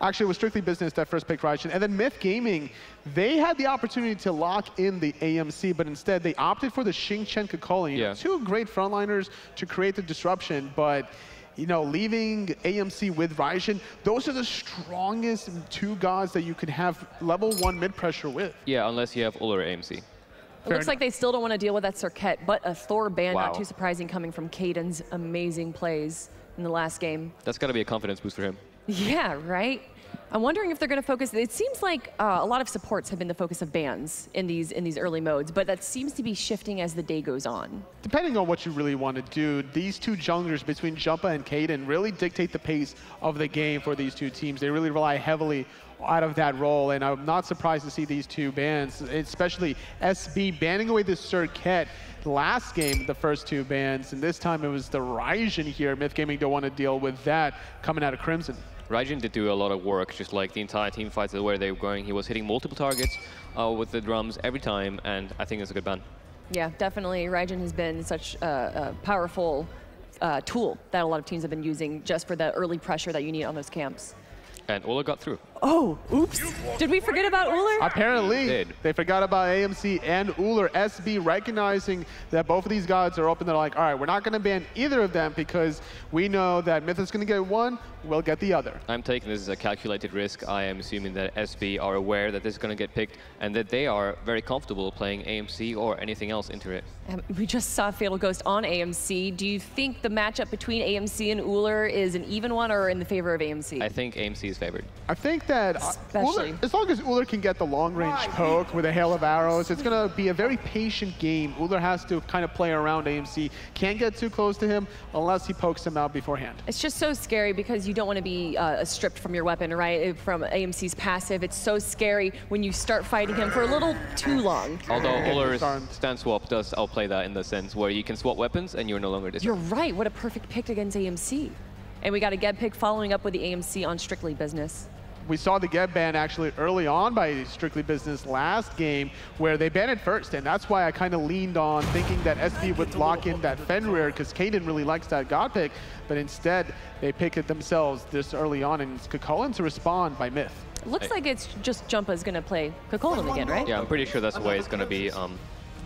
Actually, it was Strictly Business that first picked Raijin. And then Myth Gaming, they had the opportunity to lock in the AMC, but instead they opted for the Xingqian Kekolin. Yeah. Two great frontliners to create the disruption, but you know, leaving AMC with Raijin, those are the strongest two gods that you can have level 1 mid-pressure with. Yeah, unless you have Uller AMC. It looks like they still don't want to deal with that Circuit, but a Thor ban, Wow. not too surprising, coming from Caden's amazing plays in the last game. That's got to be a confidence boost for him. Yeah, right? I'm wondering if they're going to focus. It seems like a lot of supports have been the focus of bans in these early modes, but that seems to be shifting as the day goes on. Depending on what you really want to do, these two junglers between Jumpa and Caden really dictate the pace of the game for these two teams. They really rely heavily out of that role, and I'm not surprised to see these two bans, especially SB banning away the Circuit last game, the first two bans, and this time it was the Raijin here. Myth Gaming don't want to deal with that coming out of Crimson. Raijin did do a lot of work, just like the entire team fights where they were going. He was hitting multiple targets with the drums every time, and I think it's a good ban. Yeah, definitely. Raijin has been such a powerful tool that a lot of teams have been using just for the early pressure that you need on those camps. And Uller got through. Oh, oops. Did we forget about Uller? Apparently, they forgot about AMC and Uller. SB recognizing that both of these gods are open. They're like, all right, we're not going to ban either of them because we know that Myth is going to get one, we'll get the other. I'm taking this as a calculated risk. I am assuming that SB are aware that this is going to get picked and that they are very comfortable playing AMC or anything else into it. We just saw Fatal Ghost on AMC. Do you think the matchup between AMC and Uller is an even one or in the favor of AMC? I think AMC is favored. I think that Uller, as long as Uller can get the long-range poke with a hail of arrows, it's going to be a very patient game. Uller has to kind of play around AMC. Can't get too close to him unless he pokes him out beforehand. It's just so scary because you don't want to be stripped from your weapon, right? From AMC's passive. It's so scary when you start fighting him for a little too long. Although Uller's stand swap does outplay that in the sense where you can swap weapons and you're no longer disrupted. You're right. What a perfect pick against AMC. And we got a get pick following up with the AMC on Strictly Business. We saw the get ban actually early on by Strictly Business last game where they banned it first, and that's why I kind of leaned on thinking that SB would lock in that Fenrir because Caden really likes that God pick, but instead they pick it themselves this early on, and it's Kekolin to respond by Myth. Looks like it's just Jumpa's going to play Kekolin again, right? Yeah, I'm pretty sure that's the way it's going to be.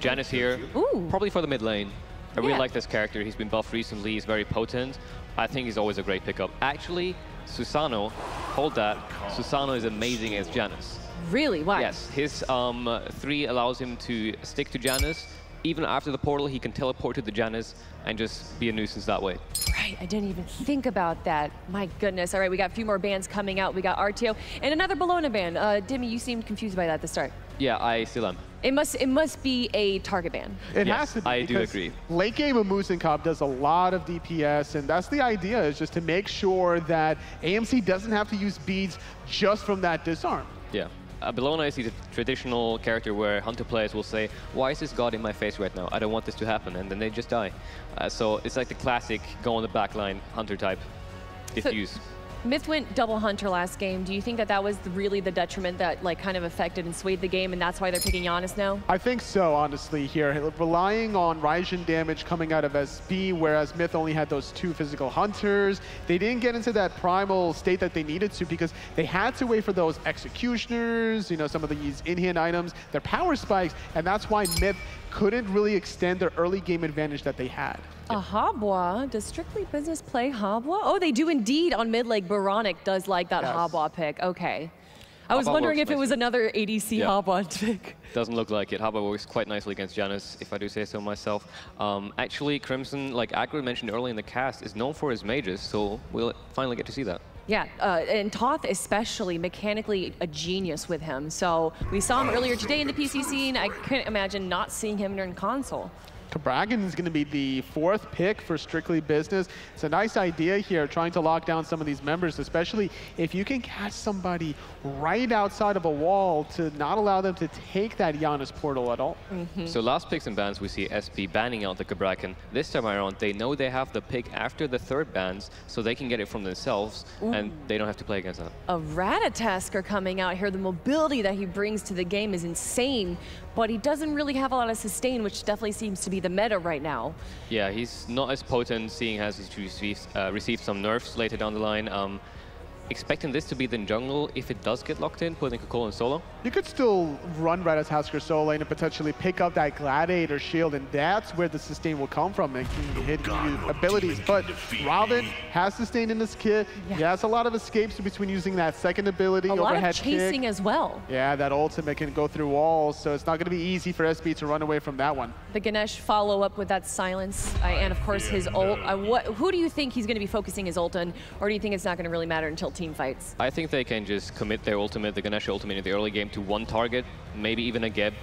Janice here, probably for the mid lane. I really like this character. He's been buffed recently. He's very potent. I think he's always a great pickup. Actually, Susano, hold that. Susano is amazing as Janice. Really? Why? Yes, his 3 allows him to stick to Janice. Even after the portal, he can teleport to the Janice and just be a nuisance that way. Right, I didn't even think about that. My goodness. All right, we got a few more bans coming out. We got RTO and another Bologna ban. Dimmy, you seemed confused by that at the start. Yeah, I still am. It must be a target ban. It has to be. I do agree. Late game of Moosenkop does a lot of DPS, and that's the idea, is just to make sure that AMC doesn't have to use beads just from that disarm. Yeah. Bologna is the traditional character where Hunter players will say, why is this god in my face right now? I don't want this to happen, and then they just die. So it's like the classic go on the back line Hunter type diffuse. Myth went double Hunter last game. Do you think that that was really the detriment that like kind of affected and swayed the game, and that's why they're picking Giannis now? I think so, honestly, here. Relying on Raijin damage coming out of SB, whereas Myth only had those 2 physical Hunters. They didn't get into that primal state that they needed to because they had to wait for those Executioners, you know, some of these in-hand items, their power spikes, and that's why Myth couldn't really extend their early game advantage that they had. A Habwa? Does Strictly Business play Habwa? Oh, they do indeed on mid lane. Baronic does like that Habwa pick. Okay. I was wondering if it was another ADC Habwa pick. Doesn't look like it. Habwa works quite nicely against Janus, if I do say so myself. Actually, Crimson, like Agro mentioned early in the cast, is known for his mages, so we'll finally get to see that. Yeah, and Toth especially, mechanically a genius with him. So we saw him earlier today in the PC scene. I couldn't imagine not seeing him during console. Cabragan is going to be the 4th pick for Strictly Business. It's a nice idea here, trying to lock down some of these members, especially if you can catch somebody right outside of a wall to not allow them to take that Giannis portal at all. So last picks and bans, we see SB banning out the Cabragan. This time around, they know they have the pick after the 3rd bans, so they can get it from themselves, and they don't have to play against that. A Ratatasker coming out here. The mobility that he brings to the game is insane, but he doesn't really have a lot of sustain, which definitely seems to be the meta right now. Yeah, he's not as potent, seeing as he's received some nerfs later down the line. expecting this to be the jungle if it does get locked in, putting Kakol in solo. You could still run Ratatoskr solo lane and potentially pick up that Gladiator shield, and that's where the sustain will come from and hit you abilities. But Robin has sustain in this kit. Yeah. He has a lot of escapes between using that second ability, overhead kick. A lot of chasing as well. Yeah, that ultimate can go through walls, so it's not going to be easy for SB to run away from that one. The Ganesh follow up with that silence, and of course his ult. Who do you think he's going to be focusing his ult on, or do you think it's not going to really matter until team fights? I think they can just commit their ultimate, the Ganesh ultimate in the early game to one target, maybe even a Geb.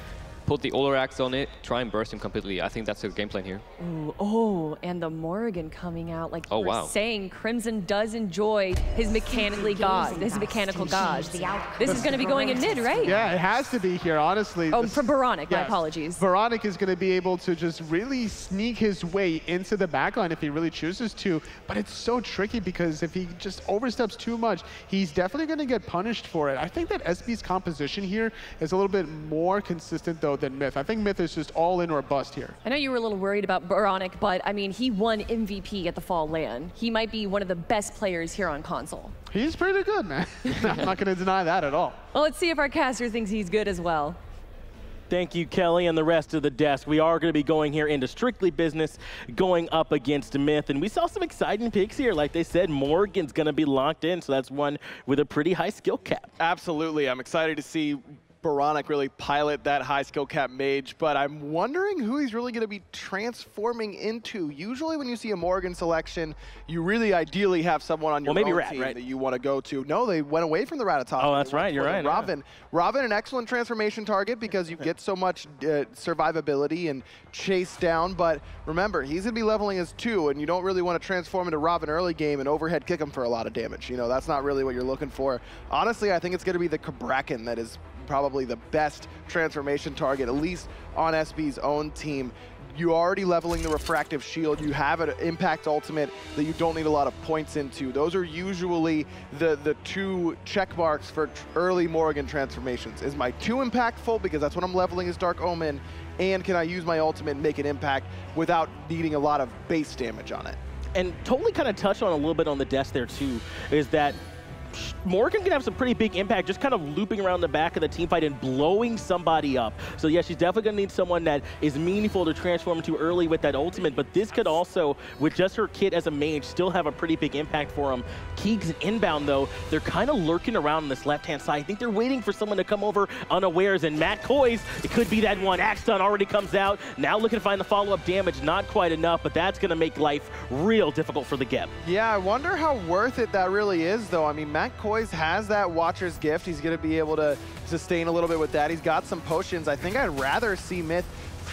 Put the Olerax on it, try and burst him completely. I think that's the game plan here. Ooh, oh, and the Morrigan coming out. Like you were saying, Crimson does enjoy his mechanical gods. This is going to be going in mid, right? Yeah, it has to be here, honestly. Oh, for Boronic, yes. My apologies. Boronic is going to be able to just really sneak his way into the backline if he really chooses to. But it's so tricky because if he just oversteps too much, he's definitely going to get punished for it. I think that SB's composition here is a little bit more consistent, though, than Myth. I think Myth is just all in or bust here. I know you were a little worried about Boronic, but I mean, he won MVP at the Fall LAN. He might be one of the best players here on console. He's pretty good, man. I'm not going to deny that at all. Well, let's see if our caster thinks he's good as well. Thank you, Kelly, and the rest of the desk. We are going to be going here into strictly business, going up against Myth. And we saw some exciting picks here. Like they said, Morgan's going to be locked in, so that's one with a pretty high skill cap. Absolutely. I'm excited to see Boronic really pilot that high skill cap mage, but I'm wondering who he's really going to be transforming into. Usually when you see a Morgan selection, you really ideally have someone on your own team that you want to go to. No, they went away from the Ratatoskr. Oh, that's right. You're right. Robin. Robin, an excellent transformation target because you get so much survivability and chase down, but remember, he's going to be leveling as 2, and you don't really want to transform into Robin early game and overhead kick him for a lot of damage. You know, that's not really what you're looking for. Honestly, I think it's going to be the Cabrakan that is probably the best transformation target, at least on SB's own team. You're already leveling the refractive shield. You have an impact ultimate that you don't need a lot of points into. Those are usually the 2 check marks for early Morrigan transformations. Is my 2 impactful because that's what I'm leveling as Dark Omen, and can I use my ultimate and make an impact without needing a lot of base damage on it? And totally kind of touched on a little bit on the desk there too, is that Morgan can have some pretty big impact just kind of looping around the back of the team fight and blowing somebody up. So yeah, she's definitely going to need someone that is meaningful to transform into early with that ultimate, but this could also, with just her kit as a mage, still have a pretty big impact for him. Keegs and Inbound, though, they're kind of lurking around on this left-hand side. I think they're waiting for someone to come over unawares, and Matt Koi's, it could be that one. Axe Stun already comes out. Now looking to find the follow-up damage, not quite enough, but that's going to make life real difficult for the Geb. Yeah, I wonder how worth it that really is, though. I mean, Matt Koi's has that Watcher's Gift. He's going to be able to sustain a little bit with that. He's got some potions. I think I'd rather see Myth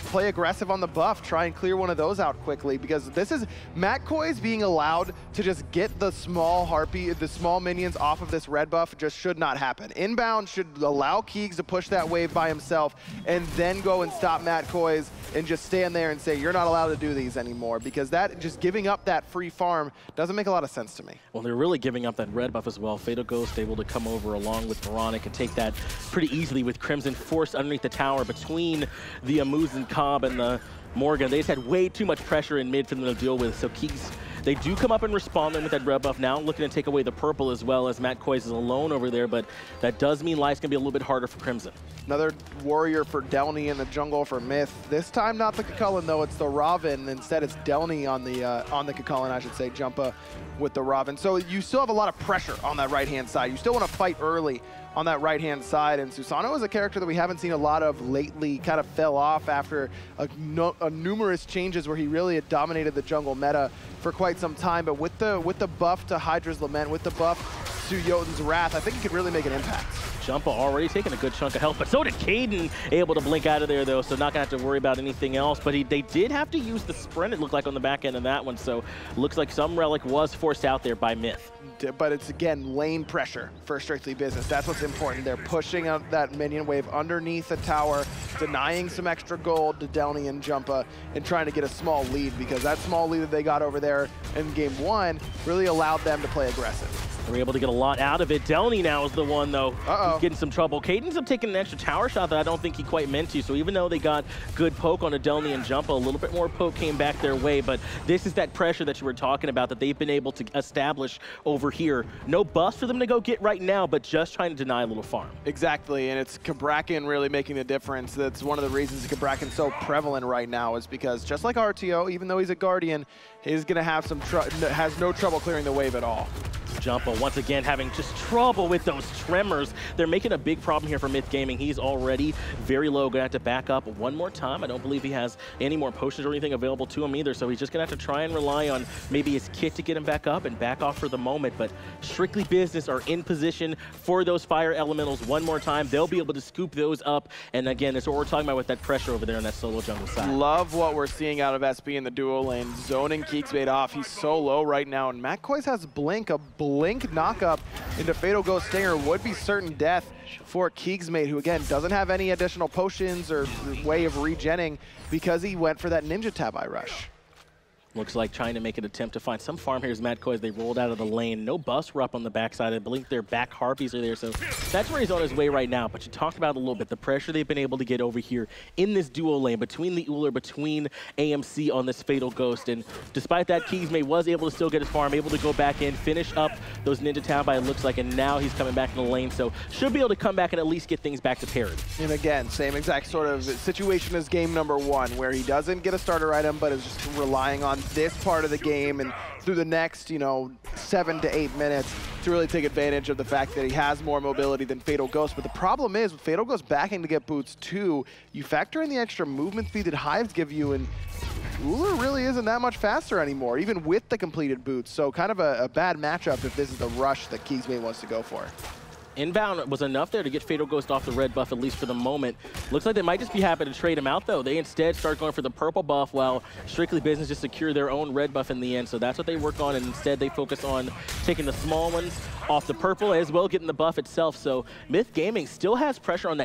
play aggressive on the buff, try and clear one of those out quickly, because this is Matt Koi's being allowed to just get the small harpy, the small minions off of this red buff just should not happen. Inbound should allow Keegs to push that wave by himself and then go and stop Matt Koi's and just stand there and say, you're not allowed to do these anymore, because that just giving up that free farm doesn't make a lot of sense to me. Well, they're really giving up that red buff as well. Fatal Ghost able to come over along with Boronic and take that pretty easily with Crimson forced underneath the tower between the Amuz and Cobb and the Morgan. They just had way too much pressure in mid for them to deal with. So Keegs, they do come up and respond with that red buff now, looking to take away the purple as well, as Matt Koi's is alone over there, but that does mean life's gonna be a little bit harder for Crimson. Another warrior for Delny in the jungle for Myth. This time not the Kukulkan though, it's the Robin. Instead it's Delny on the Kukulkan, I should say, Jumpa with the Robin. So you still have a lot of pressure on that right-hand side. You still want to fight early on that right-hand side, and Susano is a character that we haven't seen a lot of lately, kind of fell off after a numerous changes where he really had dominated the jungle meta for quite some time, but with the buff to Hydra's Lament, with the buff to Jotun's Wrath, I think he could really make an impact. Jumpa already taking a good chunk of health, but so did Caden, able to blink out of there though, so not gonna have to worry about anything else, but they did have to use the sprint, it looked like, on the back end of that one, so looks like some relic was forced out there by Myth. But it's, again, lane pressure for Strictly Business. That's what's important. They're pushing out that minion wave underneath the tower, denying some extra gold to Delny and Jumpa, and trying to get a small lead, because that small lead that they got over there in game 1 really allowed them to play aggressive. We're able to get a lot out of it. Delny now is the one, though, who's getting some trouble. Caden ends up taking an extra tower shot that I don't think he quite meant to, so even though they got good poke on a Delny and Jumpa, a little bit more poke came back their way, but this is that pressure that you were talking about that they've been able to establish over here. No bust for them to go get right now, but just trying to deny a little farm. Exactly, and it's Cabrakan really making the difference. That's one of the reasons Cabrakan's so prevalent right now, is because just like RTO, even though he's a Guardian, he's going to have has no trouble clearing the wave at all. Jumpa once again having just trouble with those tremors. They're making a big problem here for Myth Gaming. He's already very low, gonna have to back up one more time. I don't believe he has any more potions or anything available to him either, so he's just gonna have to try and rely on maybe his kit to get him back up and back off for the moment. But Strictly Business are in position for those fire elementals one more time. They'll be able to scoop those up, and again, that's what we're talking about with that pressure over there on that solo jungle side. Love what we're seeing out of SB in the duo lane, zoning Keeksmade off. He's so low right now, and McCoys has Blink, a Blink knockup into Fatal Ghost Stinger would be certain death for Keegsmade, who again doesn't have any additional potions or way of regenning because he went for that Ninja Tabi rush. Looks like trying to make an attempt to find some farm here as Madco as they rolled out of the lane. No bust rep on the backside. I believe their back Harpies are there, so that's where he's on his way right now. But you talked about it a little bit, the pressure they've been able to get over here in this duo lane between the Uller, between AMC on this Fatal Ghost. And despite that, Keegsmade was able to still get his farm, able to go back in, finish up those Ninja Tabi, it looks like, and now he's coming back in the lane. So should be able to come back and at least get things back to parity. And again, same exact sort of situation as game number one, where he doesn't get a starter item, but is just relying on this part of the game and through the next, 7 to 8 minutes to really take advantage of the fact that he has more mobility than Fatal Ghost. But the problem is, with Fatal Ghost backing to get boots too, you factor in the extra movement speed that Hives give you, and Uller really isn't that much faster anymore, even with the completed boots. So kind of a bad matchup if this is the rush that Keegsmade wants to go for. Inbound was enough there to get Fatal Ghost off the red buff, at least for the moment. Looks like they might just be happy to trade him out, though. They instead start going for the purple buff, while Strictly Business just secure their own red buff in the end. So that's what they work on, and instead they focus on taking the small ones off the purple, as well getting the buff itself. So Myth Gaming still has pressure on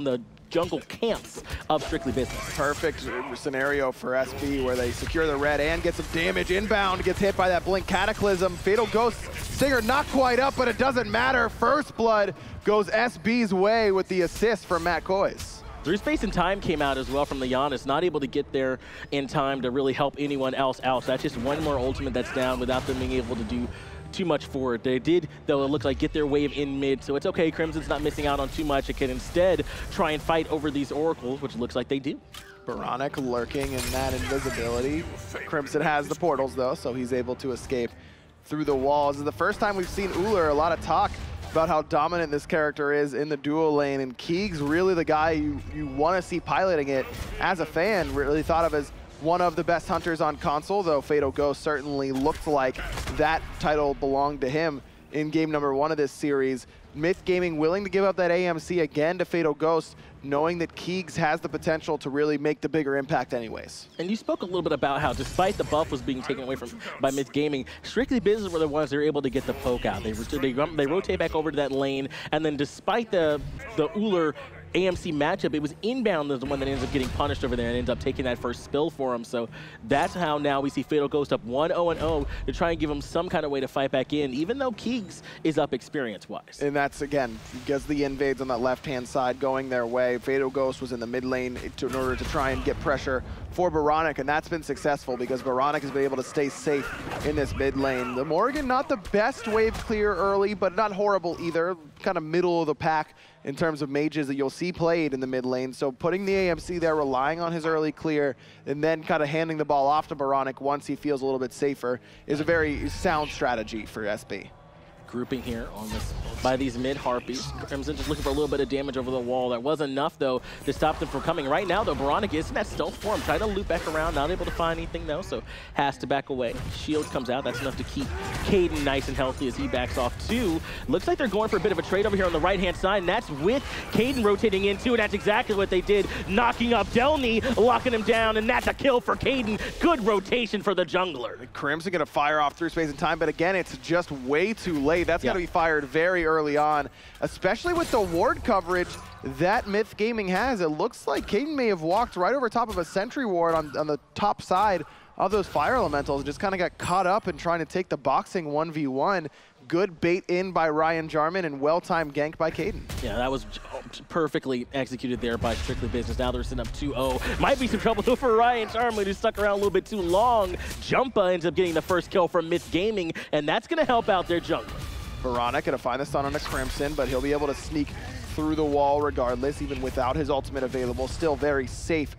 the jungle camps of Strictly Business. Perfect scenario for SB, where they secure the red and get some damage inbound, gets hit by that Blink Cataclysm. Fatal Ghost Stinger not quite up, but it doesn't matter. First blood goes SB's way with the assist from Matt Coys. Through Space and Time came out as well from the Giannis, not able to get there in time to really help anyone else out. So that's just one more ultimate that's down without them being able to do too much for it. They did, though, it looks like get their wave in mid, so it's okay. Crimson's not missing out on too much. It can instead try and fight over these oracles, which looks like they do. Baronic lurking in that invisibility. Crimson has the portals, though, so he's able to escape through the walls. This is the first time we've seen Uller. A lot of talk about how dominant this character is in the duo lane, and Keegs really the guy you want to see piloting it as a fan, really thought of as one of the best hunters on console, though Fatal Ghost certainly looked like that title belonged to him in game number one of this series. Myth Gaming willing to give up that AMC again to Fatal Ghost, knowing that Keegs has the potential to really make the bigger impact anyways. And you spoke a little bit about how, despite the buff was being taken away by Myth Gaming, Strictly Business were the ones that were able to get the poke out. They rotate back over to that lane, and then despite the Uller AMC matchup, it was inbound as the one that ends up getting punished over there and ends up taking that first spill for him. So that's how now we see Fatal Ghost up 1-0-0 to try and give him some kind of way to fight back in, even though Keegs is up experience-wise. And that's, again, because the invades on that left-hand side going their way. Fatal Ghost was in the mid lane in order to try and get pressure for Baronic, and that's been successful because Baronic has been able to stay safe in this mid lane. The Morgan, not the best wave clear early, but not horrible either. Kind of middle of the pack in terms of mages that you'll see played in the mid lane. So putting the AMC there, relying on his early clear, and then kind of handing the ball off to Baronic once he feels a little bit safer is a very sound strategy for SB. Grouping here on this by these mid Harpies. Crimson just looking for a little bit of damage over the wall. That was enough, though, to stop them from coming. Right now, though, Baronic is in that stealth form, trying to loop back around, not able to find anything, though, so has to back away. Shield comes out. That's enough to keep Caden nice and healthy as he backs off, too. Looks like they're going for a bit of a trade over here on the right-hand side, and that's with Caden rotating in, too, and that's exactly what they did, knocking up Delny, locking him down, and that's a kill for Caden. Good rotation for the jungler. Crimson going to fire off through Space and Time, but again, it's just way too late. That's got to be fired very early on, especially with the ward coverage that Myth Gaming has. It looks like Caden may have walked right over top of a sentry ward on the top side of those fire elementals, just kind of got caught up in trying to take the boxing 1v1. Good bait in by Ryan Jarman and well-timed gank by Caden. Yeah, that was perfectly executed there by Strictly Business. Now they're sitting up 2-0. Might be some trouble though for Ryan Jarman, who stuck around a little bit too long. Jumpa ends up getting the first kill from Myth Gaming, and that's going to help out their jungler. Veronic gonna find the stun on a Crimson, but he'll be able to sneak through the wall regardless, even without his ultimate available. Still very safe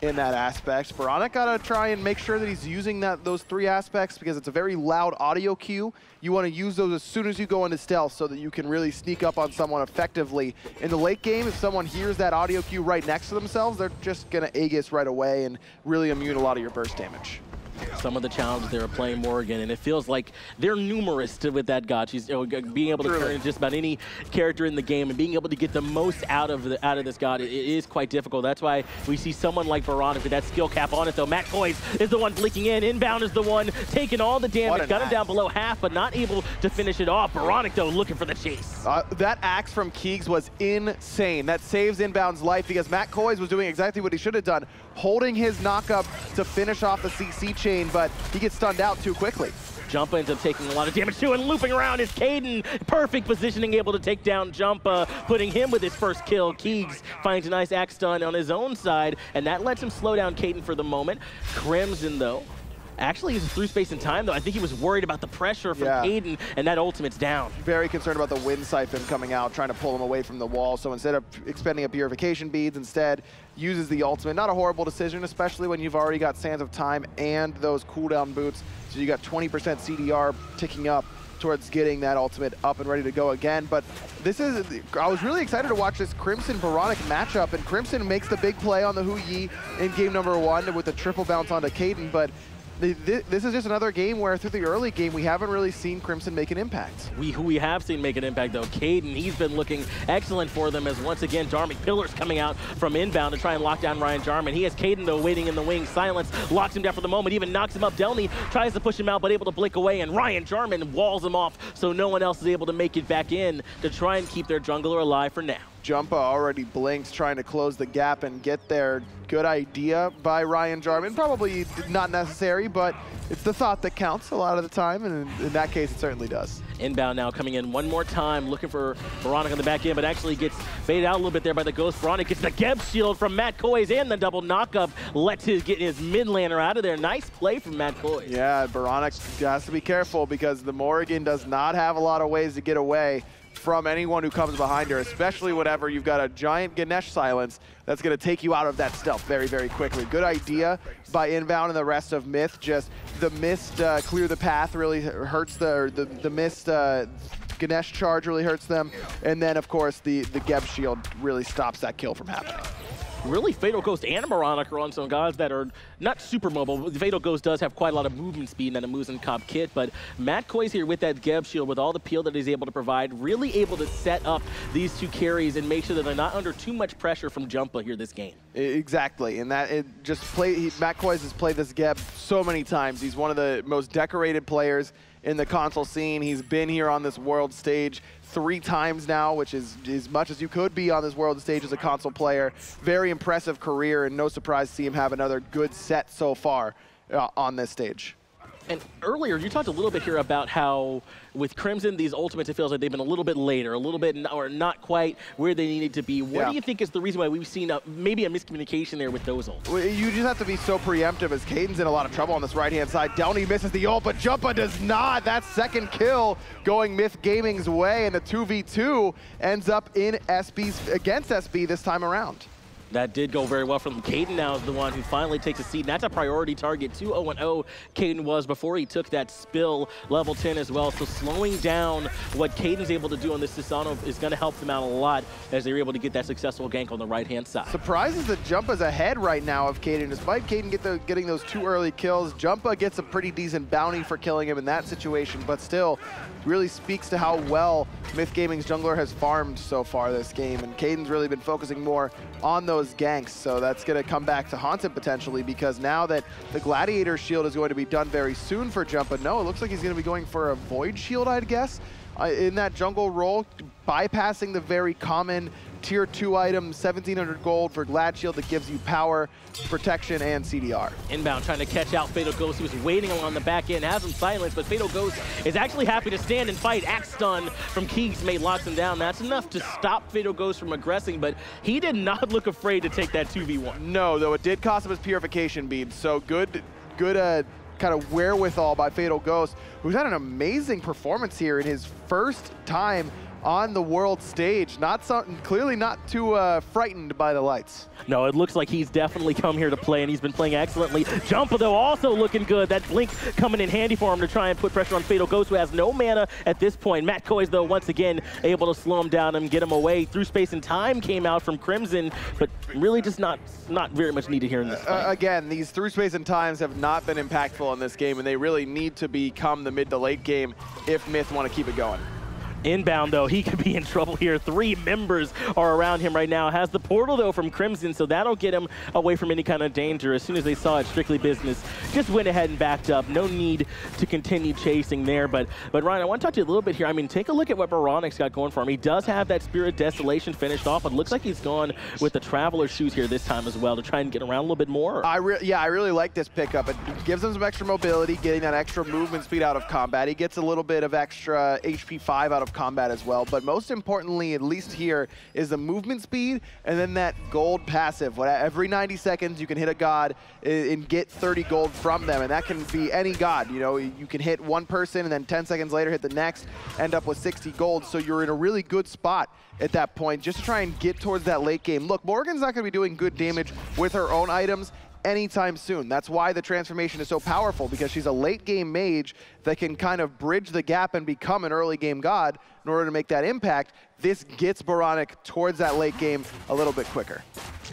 in that aspect. Veronic gotta try and make sure that he's using those 3 aspects because it's a very loud audio cue. You want to use those as soon as you go into stealth so that you can really sneak up on someone effectively. In the late game, if someone hears that audio cue right next to themselves, they're just gonna Aegis right away and really immune a lot of your burst damage. Some of the challenges they were playing Morgan, and it feels like they're numerous with that god. She's being able to turn just about any character in the game and being able to get the most out of this god. It is quite difficult. That's why we see someone like Veronic with that skill cap on it, though. Matt Koiz is the one blinking in. Inbound is the one taking all the damage. Got him down below half, but not able to finish it off. Veronic, though, looking for the chase. That axe from Keegs was insane. That saves Inbound's life because Matt Koiz was doing exactly what he should have done, holding his knockup to finish off the CC chain, but he gets stunned out too quickly. Jumpa ends up taking a lot of damage too, and looping around is Caden. Perfect positioning, able to take down Jumpa, putting him with his first kill. Keegs finds a nice axe stun on his own side, and that lets him slow down Caden for the moment. Crimson, though, actually uses through space and time, though. I think he was worried about the pressure from Caden, and that ultimate's down. Very concerned about the wind siphon coming out, trying to pull him away from the wall. So instead of expending a purification beads, instead uses the ultimate. Not a horrible decision, especially when you've already got Sands of Time and those cooldown boots. So you got 20% CDR ticking up towards getting that ultimate up and ready to go again. But I was really excited to watch this Crimson-Veronic matchup, and Crimson makes the big play on the Hu Yi in game number 1 with the triple bounce onto Caden, but this is just another game where through the early game we haven't really seen Crimson make an impact. Who we have seen make an impact though, Caden, he's been looking excellent for them as once again Jarman Pillars coming out from inbound to try and lock down Ryan Jarman. He has Caden though waiting in the wings. Silence locks him down for the moment, even knocks him up. Delny tries to push him out but able to blink away, and Ryan Jarman walls him off so no one else is able to make it back in to try and keep their jungler alive for now. Jumpa already blinks, trying to close the gap and get there. Good idea by Ryan Jarman. Probably not necessary, but it's the thought that counts a lot of the time, and in that case, it certainly does. Inbound now coming in one more time, looking for Veronic on the back end, but actually gets baited out a little bit there by the Ghost. Veronic gets the Geb shield from Matt Koiz and the double knockup. Lets get his mid laner out of there. Nice play from Matt Koiz. Yeah, Veronic has to be careful because the Morrigan does not have a lot of ways to get away from anyone who comes behind her, especially whenever you've got a giant Ganesh silence that's going to take you out of that stealth very, very quickly. Good idea by Inbound and the rest of Myth. Just the missed clear the path really hurts the missed Ganesh charge really hurts them. And then, of course, the Geb shield really stops that kill from happening. Really, Fatal Ghost and Veronic are on some guys that are not super mobile. Fatal Ghost does have quite a lot of movement speed and a Muzen Cop kit, but Matt Koiz here with that Geb shield, with all the peel that he's able to provide, really able to set up these two carries and make sure that they're not under too much pressure from Jumpa here this game. Exactly, and that Matt Koiz has played this Geb so many times. He's one of the most decorated players in the console scene. He's been here on this world stage 3 times now, which is as much as you could be on this world stage as a console player. Very impressive career, and no surprise to see him have another good set so far on this stage. And earlier, you talked a little bit here about how with Crimson, these ultimates, it feels like they've been a little bit later, or not quite where they needed to be. What do you think is the reason why we've seen maybe a miscommunication there with those ults? Well, you just have to be so preemptive as Caden's in a lot of trouble on this right-hand side. Delny misses the ult, but Jumpa does not. That second kill going Myth Gaming's way, and the 2v2 ends up in against SB this time around. That did go very well for them. Caden now is the one who finally takes a seat, and that's a priority target. 2-0-0 Caden was before he took that spill level 10 as well. So slowing down what Caden's able to do on this Susano is going to help them out a lot as they're able to get that successful gank on the right-hand side. Surprises that Jumpa's ahead right now of Caden. Despite Caden getting those 2 early kills, Jumpa gets a pretty decent bounty for killing him in that situation, but still really speaks to how well Myth Gaming's jungler has farmed so far this game, and Caden's really been focusing more on those ganks, so that's going to come back to haunt him potentially, because now that the Gladiator shield is going to be done very soon for Jumpa, no, it looks like he's going to be going for a Void shield, I'd guess, in that jungle role. bypassing the very common tier 2 item, 1,700 gold for Glad Shield that gives you power, protection, and CDR. Inbound trying to catch out Fatal Ghost, who was waiting along the back end, has him silenced, but Fatal Ghost is actually happy to stand and fight. Axe stun from Keegsmate locks him down. That's enough to stop Fatal Ghost from aggressing, but he did not look afraid to take that 2v1. No, though it did cost him his purification bead, so good kind of wherewithal by Fatal Ghost, who's had an amazing performance here in his first time on the world stage. Clearly not too frightened by the lights. No, it looks like he's definitely come here to play, and he's been playing excellently. Jumpa, though, also looking good. That blink coming in handy for him to try and put pressure on Fatal Ghost, who has no mana at this point. Matt Koiz, though, once again, able to slow him down and get him away. Through Space and Time came out from Crimson, but really just not very much needed here in this fight. Again, these Through Space and Times have not been impactful in this game, and they really need to become the mid to late game if Myth want to keep it going. Inbound, though, he could be in trouble here. 3 members are around him right now. Has the portal, though, from Crimson, so that'll get him away from any kind of danger. As soon as they saw it, strictly business, just went ahead and backed up. No need to continue chasing there. But Ryan, I want to talk to you a little bit here. I mean, take a look at what Baronic's got going for him. He does have that Spirit Desolation finished off, but looks like he's gone with the Traveler Shoes here this time as well to try and get around a little bit more. Yeah, I really like this pickup. It gives him some extra mobility, getting that extra movement speed out of combat. He gets a little bit of extra HP 5 out of combat as well. But most importantly, at least here, is the movement speed and then that gold passive. Every 90 seconds, you can hit a god and get 30 gold from them, and that can be any god. You know, you can hit one person and then 10 seconds later hit the next, end up with 60 gold. So you're in a really good spot at that point just to try and get towards that late game. Look, Morgan's not going to be doing good damage with her own items anytime soon. That's why the transformation is so powerful, because she's a late game mage that can kind of bridge the gap and become an early game god in order to make that impact. This gets Baronic towards that late game a little bit quicker.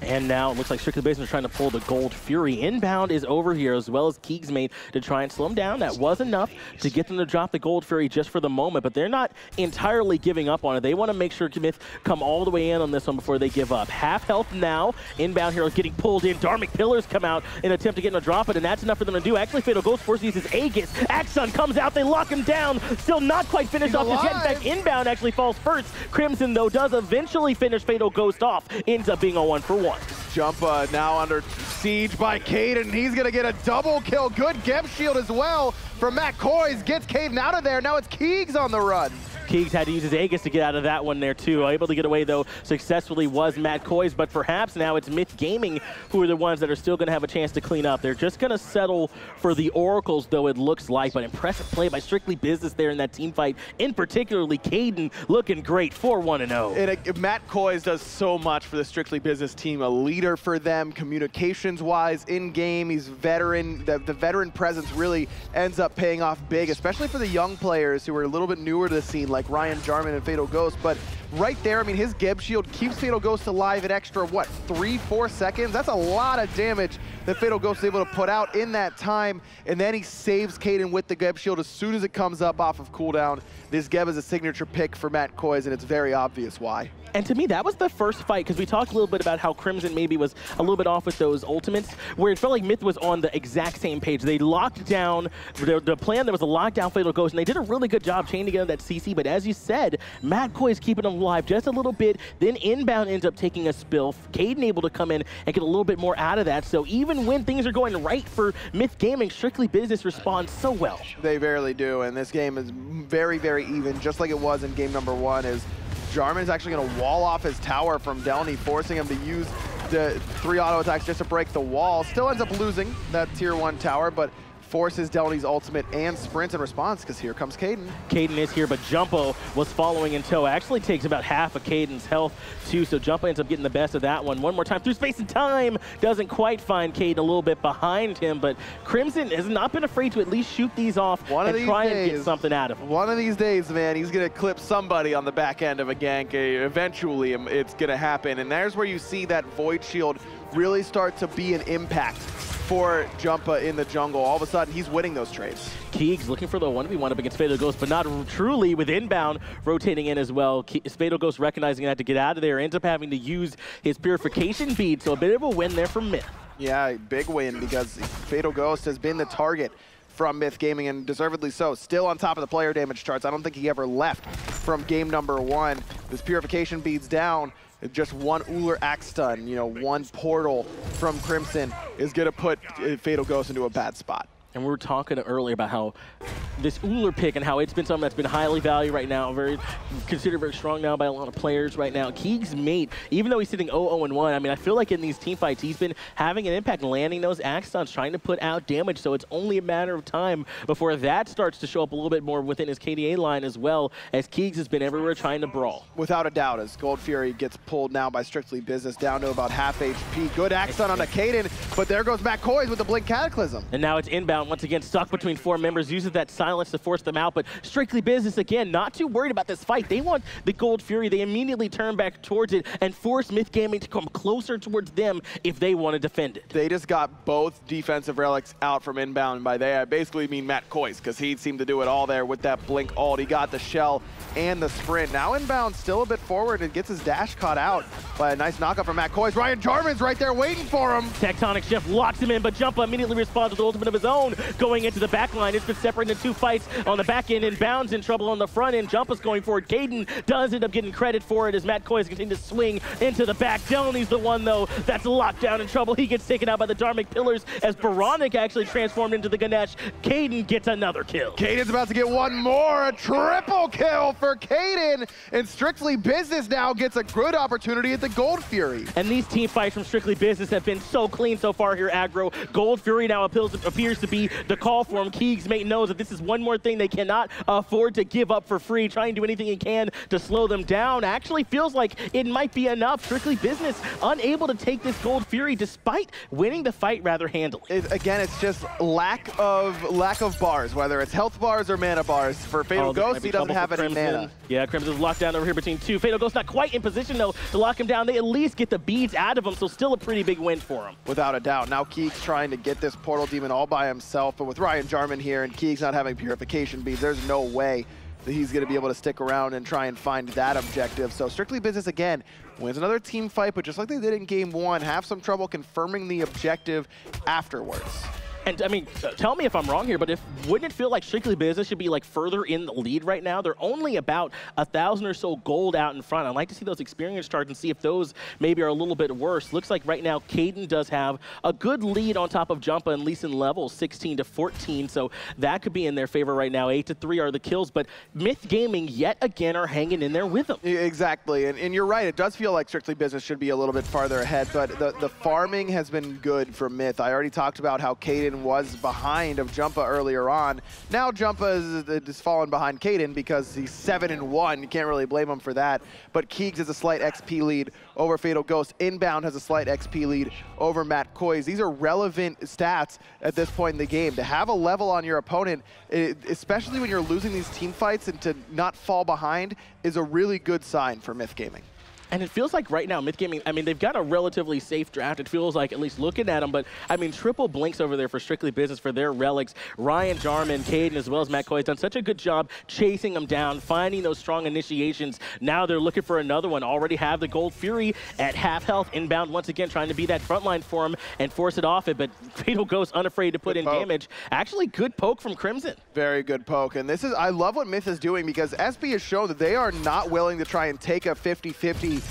And now it looks like Strictly Business trying to pull the Gold Fury. Inbound is over here, as well as Keegsmate to try and slow him down. That was enough to get them to drop the Gold Fury just for the moment, but they're not entirely giving up on it. They want to make sure Myth come all the way in on this one before they give up. Half health now. Inbound here getting pulled in. Dharmic Pillars come out in an attempt to get him to drop it, and that's enough for them to do. Actually, Fatal Ghost forces his Aegis. Axon comes out. They lock him down. Still not quite finished off his jet. In fact, Inbound actually falls first. Crimson, though, does eventually finish Fatal Ghost off. Ends up being a 1-for-1. Jumpa now under siege by Caden. He's going to get a double kill. Good Gem Shield as well from Matt Koiz. Gets Caden out of there. Now it's Keegs on the run. Keegs had to use his Aegis to get out of that one there too. Able to get away though successfully was Matt Koiz, but perhaps now it's Myth Gaming who are the ones that are still going to have a chance to clean up. They're just going to settle for the Oracles though, it looks like, but impressive play by Strictly Business there in that team fight. In particularly Caden looking great for 1-0. Matt Koiz does so much for the Strictly Business team, a leader for them communications-wise, in-game. He's veteran. The veteran presence really ends up paying off big, especially for the young players who are a little bit newer to the scene, like Ryan Jarman and Fatal Ghost. But right there, I mean, his Geb Shield keeps Fatal Ghost alive an extra, what, 3-4 seconds? That's a lot of damage that Fatal Ghost is able to put out in that time. And then he saves Caden with the Geb Shield as soon as it comes up off of cooldown. This Geb is a signature pick for Matt Koiz, and it's very obvious why. And to me, that was the first fight, because we talked a little bit about how Crimson maybe was a little bit off with those ultimates, where it felt like Myth was on the exact same page. They locked down the plan. There was a lockdown Fatal Ghost, and they did a really good job chaining together that CC. But as you said, Matt Koiz keeping them alive just a little bit. Then Inbound ends up taking a spill. Caden able to come in and get a little bit more out of that. So even when things are going right for Myth Gaming, Strictly Business responds so well. They barely do, and this game is very, very even, just like it was in game number 1. Is Jarman's actually going to wall off his tower from Delny, forcing him to use the 3 auto attacks just to break the wall. Still ends up losing that tier 1 tower, but forces Delny's ultimate and sprint in response, because here comes Caden. Caden is here, but Jumpo was following in tow. Actually takes about half of Caden's health too, so Jumpo ends up getting the best of that one. One more time through space and time. Doesn't quite find Caden, a little bit behind him, but Crimson has not been afraid to at least shoot these off and try and get something out of him. One of these days, man, he's going to clip somebody on the back end of a gank. Eventually, it's going to happen, and there's where you see that Void Shield really start to be an impact for Jumpa in the jungle. All of a sudden, he's winning those trades. Keegs looking for the 1v1 up against Fatal Ghost, but not truly, with Inbound rotating in as well. Fatal Ghost recognizing that to get out of there, ends up having to use his Purification bead, so a bit of a win there for Myth. Yeah, big win, because Fatal Ghost has been the target from Myth Gaming, and deservedly so. Still on top of the player damage charts. I don't think he ever left from game number 1. This Purification beads down. Just one Uller Axe Stun, you know, one portal from Crimson is going to put Fatal Ghost into a bad spot. And we were talking earlier about how this Uller pick and how it's been something that's been highly valued right now, considered very strong now by a lot of players right now. Keeg's mate, even though he's sitting 0-0-1, I mean, I feel like in these team fights, he's been having an impact, landing those axe stuns, trying to put out damage, so it's only a matter of time before that starts to show up a little bit more within his KDA line as well, as Keeg's has been everywhere trying to brawl. Without a doubt, as Gold Fury gets pulled now by Strictly Business down to about half HP. Good axe stun on a Kaden, but there goes Matt Coys with the Blink Cataclysm. And now it's inbound once again, stuck between 4 members, uses that silence to force them out, but Strictly Business again, not too worried about this fight. They want the Gold Fury. They immediately turn back towards it and force Myth Gaming to come closer towards them if they want to defend it. They just got both defensive relics out from inbound, and by they I basically mean Matt Coys, because he seemed to do it all there with that Blink ult. He got the shell and the sprint. Now inbound still a bit forward and gets his dash caught out by a nice knockup from Matt Coys. Ryan Jarman's right there waiting for him. Tectonic Shift locks him in, but Jumpa immediately responds with the ultimate of his own, going into the back line. It's been separated into 2 fights on the back end, and Bounds in trouble on the front end. Jumpa's going forward. Caden does end up getting credit for it as Matt Coys continues to swing into the back. Delany's the one, though, that's locked down in trouble. He gets taken out by the Dharmic Pillars as Baronic actually transformed into the Ganesh. Caden gets another kill. Caden's about to get one more. A triple kill for Caden, and Strictly Business now gets a good opportunity at the Gold Fury. And these team fights from Strictly Business have been so clean so far here, Aggro. Gold Fury now appears to be the call for him. Keeg's mate knows that this is one more thing they cannot afford to give up for free. Try and do anything he can to slow them down. Actually feels like it might be enough. Strictly Business unable to take this Gold Fury despite winning the fight rather handily. Again, it's just lack of bars, whether it's health bars or mana bars. For Fatal Ghost, he doesn't have any mana. Yeah, Crimson's locked down over here between 2. Fatal Ghost not quite in position, though, to lock him down. They at least get the beads out of him, so still a pretty big win for him. Without a doubt. Now Keeg's trying to get this Portal Demon all by himself, but with Ryan Jarman here and Keeg's not having Purification beads, there's no way that he's going to be able to stick around and try and find that objective. So Strictly Business, again, wins another team fight, but just like they did in game 1, have some trouble confirming the objective afterwards. And I mean, tell me if I'm wrong here, but wouldn't it feel like Strictly Business should be like further in the lead right now? They're only about 1,000 or so gold out in front. I'd like to see those experience charts and see if those maybe are a little bit worse. Looks like right now Caden does have a good lead on top of Jumpa and Lee Sin levels, 16-14, so that could be in their favor right now. 8-3 are the kills, but Myth Gaming yet again are hanging in there with them. Exactly, and you're right, it does feel like Strictly Business should be a little bit farther ahead, but the farming has been good for Myth. I already talked about how Caden was behind of Jumpa earlier on. Now Jumpa is fallen behind Caden because he's 7-1. You can't really blame him for that. But Keegs has a slight XP lead over Fatal Ghost. Inbound has a slight XP lead over Matt Coys. These are relevant stats at this point in the game. To have a level on your opponent, especially when you're losing these team fights, and to not fall behind is a really good sign for Myth Gaming. And it feels like right now, Myth Gaming, I mean, they've got a relatively safe draft. It feels like, at least looking at them, but I mean, triple blinks over there for Strictly Business for their relics. Ryan Jarman, Caden, as well as Matt Coy's done such a good job chasing them down, finding those strong initiations. Now they're looking for another one. Already have the Gold Fury at half health, inbound once again, trying to be that front line for him and force it off it, but Fatal Ghost unafraid to put in damage. Actually, good poke from Crimson. Very good poke, and this is, I love what Myth is doing because SB has shown that they are not willing to try and take a 50-50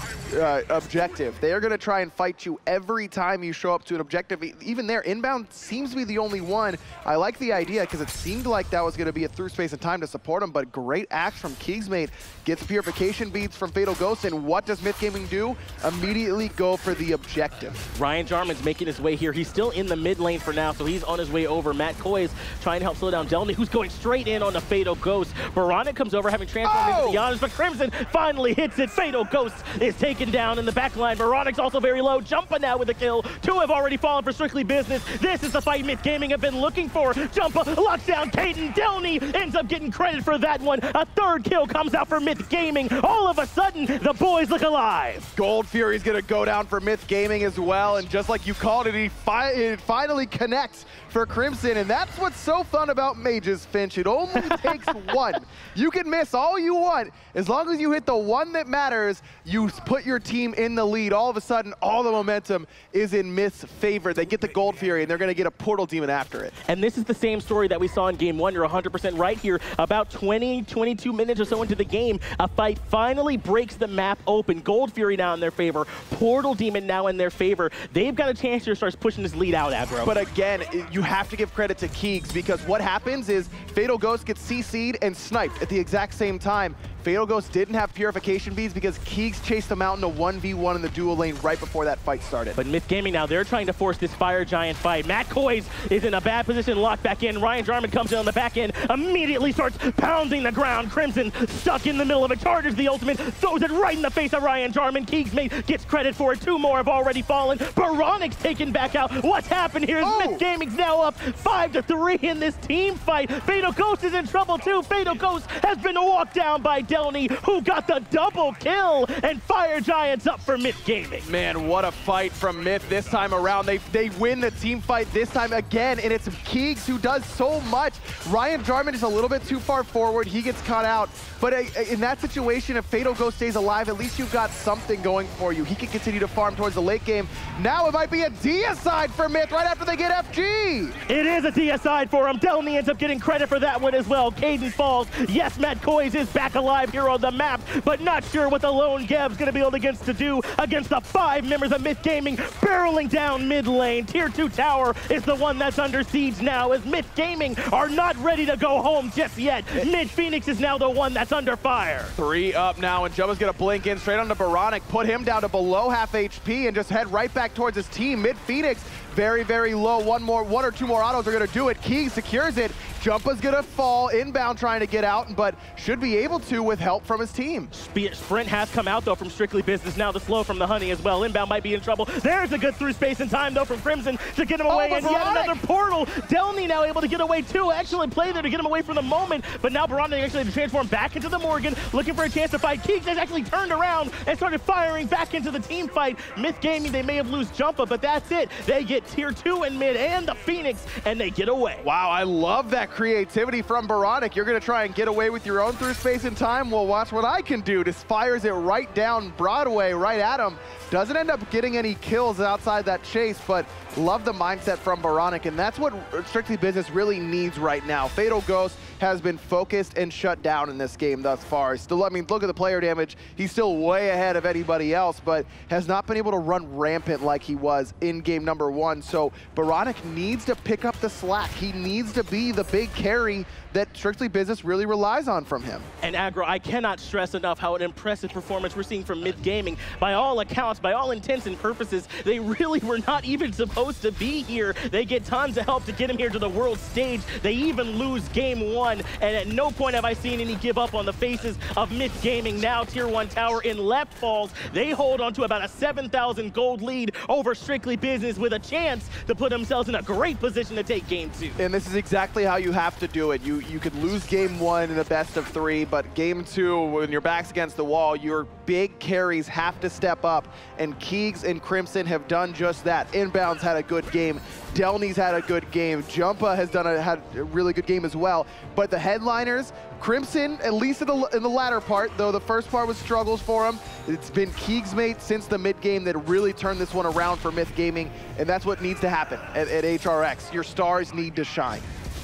objective. They are going to try and fight you every time you show up to an objective. Even there, inbound seems to be the only one. I like the idea because it seemed like that was going to be a through space and time to support him, but great axe from Keegsmate. Gets Purification beads from Fatal Ghost, and what does Myth Gaming do? Immediately go for the objective. Ryan Jarman's making his way here. He's still in the mid lane for now, so he's on his way over. Matt Coy's trying to help slow down Delany, who's going straight in on the Fatal Ghost. Baronic comes over, having transformed into the Giannis, but Crimson finally hits it. Fatal Ghost is taken down in the back line. Baronic's also very low. Jumpa now with a kill. 2 have already fallen for Strictly Business. This is the fight Myth Gaming have been looking for. Jumpa locks down Caden. Delany ends up getting credit for that one. A 3rd kill comes out for Myth Gaming. All of a sudden, the boys look alive. Gold Fury's gonna go down for Myth Gaming as well, and just like you called it, it finally connects for Crimson, and that's what's so fun about mages. Mrs. Finch. It only takes one. You can miss all you want. As long as you hit the one that matters, you put your team in the lead. All of a sudden, all the momentum is in Myth's favor. They get the Gold Fury, and they're going to get a Portal Demon after it. And this is the same story that we saw in Game 1. You're 100% right here. About 20, 22 minutes or so into the game, a fight finally breaks the map open. Gold Fury now in their favor. Portal Demon now in their favor. They've got a chance to start pushing this lead out, Aggro. But again, you have to give credit to Keegs, because what happens is Fatal Ghost gets CC'd and sniped at the exact same time. Fatal Ghost didn't have purification beads because Keegs chased them out in a 1v1 in the dual lane right before that fight started. But Myth Gaming now, they're trying to force this Fire Giant fight. Matt Koiz is in a bad position, locked back in. Ryan Jarman comes in on the back end, immediately starts pounding the ground. Crimson stuck in the middle of it, charges the ultimate, throws it right in the face of Ryan Jarman. Keegs gets credit for it. Two more have already fallen. Baronic's taken back out. What's happened here? Myth Gaming's now up 5-3 in this team fight. Fatal Ghost is in trouble too. Fatal Ghost has been walked down by Delny, who got the double kill, and Fire Giant's up for Myth Gaming. Man, what a fight from Myth this time around. They win the team fight this time again, and it's Keegs who does so much. Ryan Jarman is a little bit too far forward. He gets caught out. But in that situation, if Fatal Ghost stays alive, at least you've got something going for you. He can continue to farm towards the late game. Now it might be a deicide for Myth right after they get FG. It is a deicide for him. Delny ends up getting credit for that one as well. Caden falls. Yes, Matt Koiz is back alive here on the map, but not sure what the lone Gab's going to be able to do against the 5 members of Myth Gaming barreling down mid lane. Tier 2 tower is the one that's under siege now, as Myth Gaming are not ready to go home just yet. Mid Phoenix is now the one that's under fire. 3 up now, and Jumba's going to blink in straight onto Baronic, put him down to below half HP, and just head right back towards his team. Mid Phoenix, very, very low. One or two more autos are going to do it. Keegs secures it. Jumpa's going to fall inbound trying to get out, but should be able to with help from his team. Sprint has come out, though, from Strictly Business. Now the slow from the Honey as well. Inbound might be in trouble. There's a good through space and time, though, from Crimson to get him away. And yet another portal. Delny now able to get away, too. Excellent play there to get him away from the moment. But now Baronic actually to transform back into the Morgan, looking for a chance to fight. Keegs has actually turned around and started firing back into the team fight. Myth Gaming, they may have lost Jumpa, but that's it. They get tier 2 in mid and the Phoenix, and they get away. Wow, I love that creativity from Baronic. You're going to try and get away with your own through space and time. Well, watch what I can do. Just fires it right down Broadway, right at him. Doesn't end up getting any kills outside that chase, but love the mindset from Baronic, and that's what Strictly Business really needs right now. Fatal Ghost has been focused and shut down in this game thus far. Still, I mean, look at the player damage. He's still way ahead of anybody else, but has not been able to run rampant like he was in game number 1. So Baronic needs to pick up the slack. He needs to be the big carry that Strictly Business really relies on from him. And Aggro, I cannot stress enough how an impressive performance we're seeing from Myth Gaming. By all accounts, by all intents and purposes, they really were not even supposed to be here. They get tons of help to get him here to the world stage. They even lose game 1, and at no point have I seen any give up on the faces of Myth Gaming. Now tier 1 tower in left falls. They hold on to about a 7,000 gold lead over Strictly Business with a chance to put themselves in a great position to take game 2. And this is exactly how you have to do it. You could lose game 1 in a best of 3, but game 2, when your back's against the wall, your big carries have to step up, and Keegs and Crimson have done just that. Inbounds had a good game. Delny's had a good game. Jumpa has had a really good game as well. But the headliners, Crimson, at least in the latter part, though the first part was struggles for him, it's been Keegs' mate since the mid-game that really turned this one around for Myth Gaming, and that's what needs to happen at HRX. Your stars need to shine.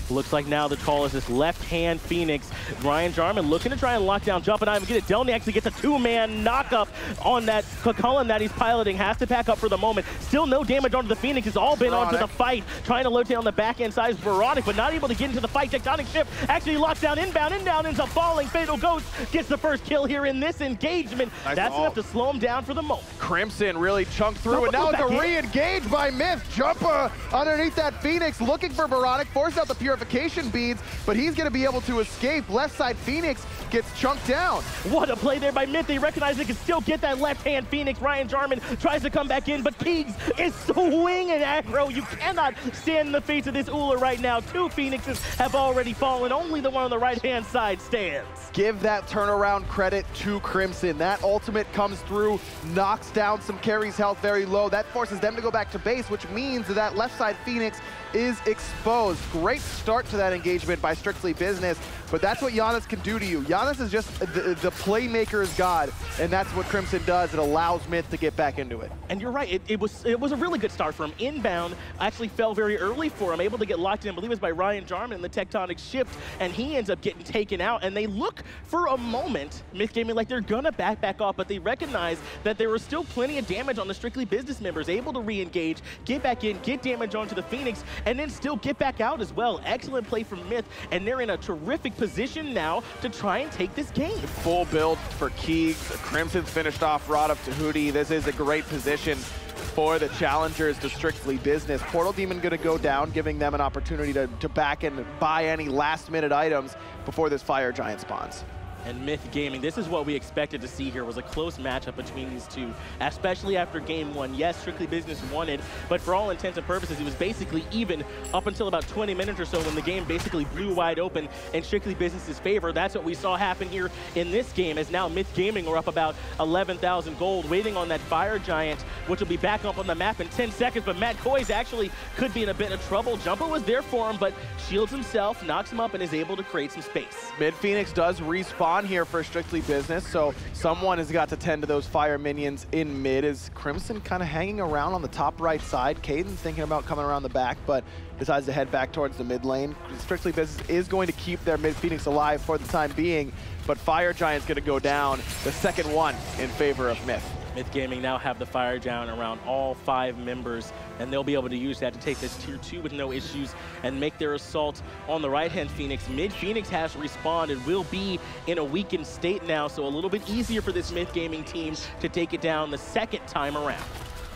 Looks like now the call is this left-hand Phoenix. Ryan Jarman looking to try and lock down Jump and I get it. Delny actually gets a 2-man knock-up on that Cullen that he's piloting. Has to pack up for the moment. Still no damage onto the Phoenix. It's all been onto the fight. Trying to rotate on the back-end side is Baronic, but not able to get into the fight. Tectonic Shift actually locks down inbound. Inbound ends up falling. Fatal Ghost gets the first kill here in this engagement. Nice. That's enough to slow him down for the moment. Crimson really chunked through, and now it's a re-engage by Myth. Jumpa underneath that Phoenix, looking for Baronic, forced out the purification beads, but he's going to be able to escape. Left side Phoenix gets chunked down. What a play there by Myth. They recognize they can still get that left-hand Phoenix. Ryan Jarman tries to come back in, but Keegs is swinging aggro. You cannot stand in the face of this Uller right now. 2 Phoenixes have already fallen. Only the one on the right-hand side stands. Give that turnaround credit to Crimson. That ultimate comes through, knocks down some carries health very low. That forces them to go back to base, which means that left side Phoenix is exposed. Great start to that engagement by Strictly Business, but that's what Giannis can do to you. Giannis is just the playmaker's god, and that's what Crimson does. It allows Myth to get back into it. And you're right, it was a really good start for him. Inbound actually fell very early for him, able to get locked in, I believe it was by Ryan Jarman in the tectonic shift, and he ends up getting taken out, and they look for a moment, Myth Gaming, like they're gonna back off, but they recognize that there was still plenty of damage on the Strictly Business members, able to re-engage, get back in, get damage onto the Phoenix, and then still get back out as well. Excellent play from Myth, and they're in a terrific position now to try and take this game. Full build for Keegs. Crimson's finished off Rod up to Hootie. This is a great position for the challengers to Strictly Business. Portal Demon gonna go down, giving them an opportunity to back and buy any last-minute items before this Fire Giant spawns. And Myth Gaming, this is what we expected to see here, was a close matchup between these two, especially after game one. Yes, Strictly Business won it, but for all intents and purposes, it was basically even up until about 20 minutes or so when the game basically blew wide open in Strictly Business's favor. That's what we saw happen here in this game, as now Myth Gaming are up about 11,000 gold, waiting on that Fire Giant, which will be back up on the map in 10 seconds, but Matt Koiz actually could be in a bit of trouble. Jumpa was there for him, but shields himself, knocks him up, and is able to create some space. Mid Phoenix does respawn here for Strictly Business, so someone has got to tend to those fire minions in mid. Is Crimson kind of hanging around on the top right side? Caden's thinking about coming around the back, but decides to head back towards the mid lane. Strictly Business is going to keep their Mid Phoenix alive for the time being, but Fire Giant's going to go down, the second one in favor of Myth. Myth Gaming now have the Fire Giant around all 5 members, and they'll be able to use that to take this tier 2 with no issues and make their assault on the right-hand Phoenix. Mid Phoenix has respawned and will be in a weakened state now, so a little bit easier for this Myth Gaming team to take it down the second time around.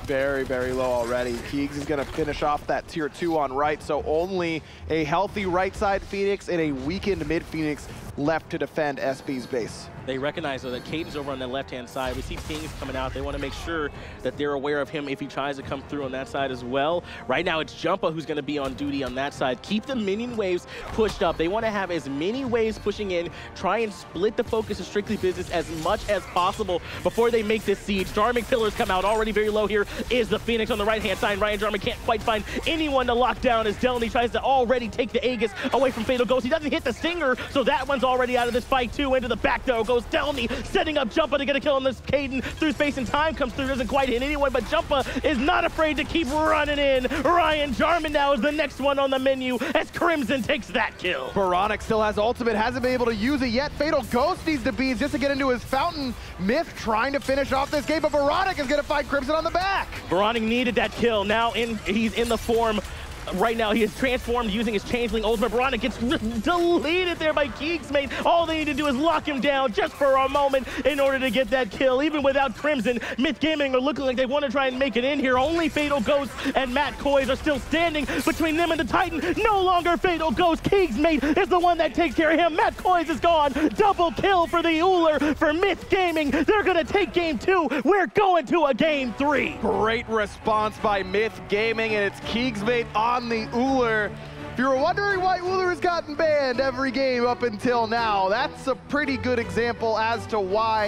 Very, very low already. Keegs is going to finish off that tier 2 on right, so only a healthy right side Phoenix and a weakened mid Phoenix left to defend SB's base. They recognize, though, that Caden's over on the left-hand side. We see Pings coming out. They want to make sure that they're aware of him if he tries to come through on that side as well. Right now, it's Jumpa who's going to be on duty on that side. Keep the minion waves pushed up. They want to have as many waves pushing in, try and split the focus of Strictly Business as much as possible before they make this siege. Jarman pillars come out already very low here. Is the Phoenix on the right-hand side. Ryan Jarman can't quite find anyone to lock down as Delany tries to already take the Aegis away from Fatal Ghost. He doesn't hit the Stinger, so that one's already out of this fight too. Into the back though goes Delany, setting up Jumpa to get a kill on this Caden through space and time. Comes through, doesn't quite hit anyone, but Jumpa is not afraid to keep running in. Ryan Jarman now is the next one on the menu as Crimson takes that kill. Baronic still has ultimate, hasn't been able to use it yet. Fatal Ghost needs to bees just to get into his fountain. Myth trying to finish off this game, but Baronic is going to find Crimson on the back. Baronic needed that kill. Now he's in the form. Right now, he is transformed using his Changeling ultimate. Baronic gets deleted there by Keegs, mate. All they need to do is lock him down just for a moment in order to get that kill. Even without Crimson, Myth Gaming are looking like they want to try and make it in here. Only Fatal Ghost and Matt Koiz are still standing between them and the Titan. No longer Fatal Ghost. Keegs, mate, is the one that takes care of him. Matt Koiz is gone. Double kill for the Uller for Myth Gaming. They're going to take game 2. We're going to a game 3. Great response by Myth Gaming, and it's Keegs, mate, on the Uller. If you were wondering why Uller has gotten banned every game up until now, that's a pretty good example as to why.